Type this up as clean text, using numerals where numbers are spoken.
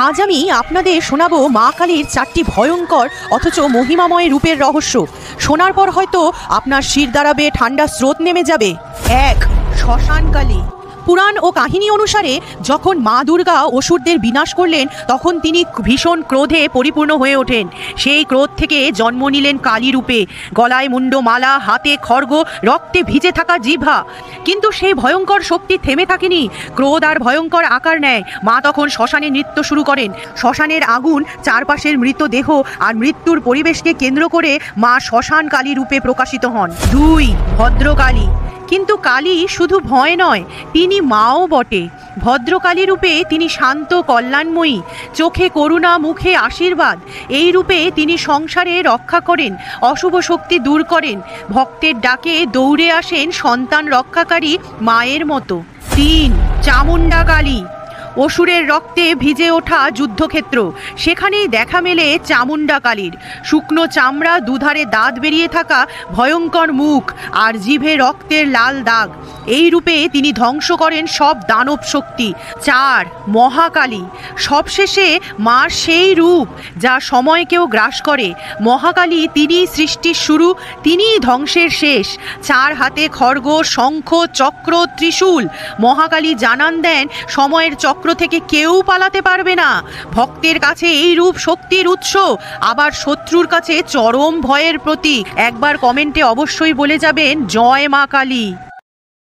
আজ আমি আপনাদের শোনাবো মা কালীর 4টি ভয়ঙ্কর অথচ মহিমাময় রূপের রহস্য। শোনার পর হয়তো আপনার শির দাঁড়াবে, ঠান্ডা স্রোত নেমে যাবে। 1. শ্মশান কালী। পুরাণ ও কাহিনী অনুসারে যখন মা দুর্গা অসুরদের বিনাশ করলেন তখন তিনি ভীষণ ক্রোধে পরিপূর্ণ হয়ে ওঠেন। সেই ক্রোধ থেকে জন্ম নিলেন কালী রূপে, গলায় মুন্ড মালা, হাতে খড়গ, রক্তে ভিজে থাকা জিহ্বা। কিন্তু সেই ভয়ঙ্কর শক্তি থেমে থাকেনি, ক্রোধ আর ভয়ঙ্কর আকার নেয়। মা তখন শ্মশানে নৃত্য শুরু করেন। শ্মশানের আগুন, চারপাশের মৃতদেহ আর মৃত্যুর পরিবেশকে কেন্দ্র করে মা শ্মশান কালী রূপে প্রকাশিত হন। 2. ভদ্রকালী। কিন্তু কালী শুধু ভয় নয়, তিনি মাও বটে। ভদ্রকালী রূপে তিনি শান্ত, কল্যাণময়ী, চোখে করুণা, মুখে আশীর্বাদ। এই রূপে তিনি সংসারে রক্ষা করেন, অশুভ শক্তি দূর করেন, ভক্তের ডাকে দৌড়ে আসেন সন্তান রক্ষাকারী মায়ের মতো। 3. চামুণ্ডা কালী। অসুরের রক্তে ভিজে ওঠা যুদ্ধক্ষেত্র, সেখানেই দেখা মেলে চামুণ্ডা কালীর। শুকনো চামড়া, দুধারে দাঁত বেরিয়ে থাকা ভয়ঙ্কর মুখ আর জিভে রক্তের লাল দাগ। এই রূপে তিনি ধ্বংস করেন সব দানব শক্তি। 4. মহাকালী। সবশেষে মার সেই রূপ যা সময়কেও গ্রাস করে। মহাকালী তিনিই সৃষ্টির শুরু, তিনিই ধ্বংসের শেষ। 4 হাতে খড়গ, শঙ্খ, চক্র, ত্রিশূল। মহাকালী জানান দেন সময়ের চক্র থেকে কেউ পালাতে পারবে না। ভক্তের কাছে এই রূপ শক্তির উৎস, আবার শত্রুর কাছে চরম ভয়ের প্রতীক। একবার কমেন্টে অবশ্যই বলে যাবেন, জয় মা কালী।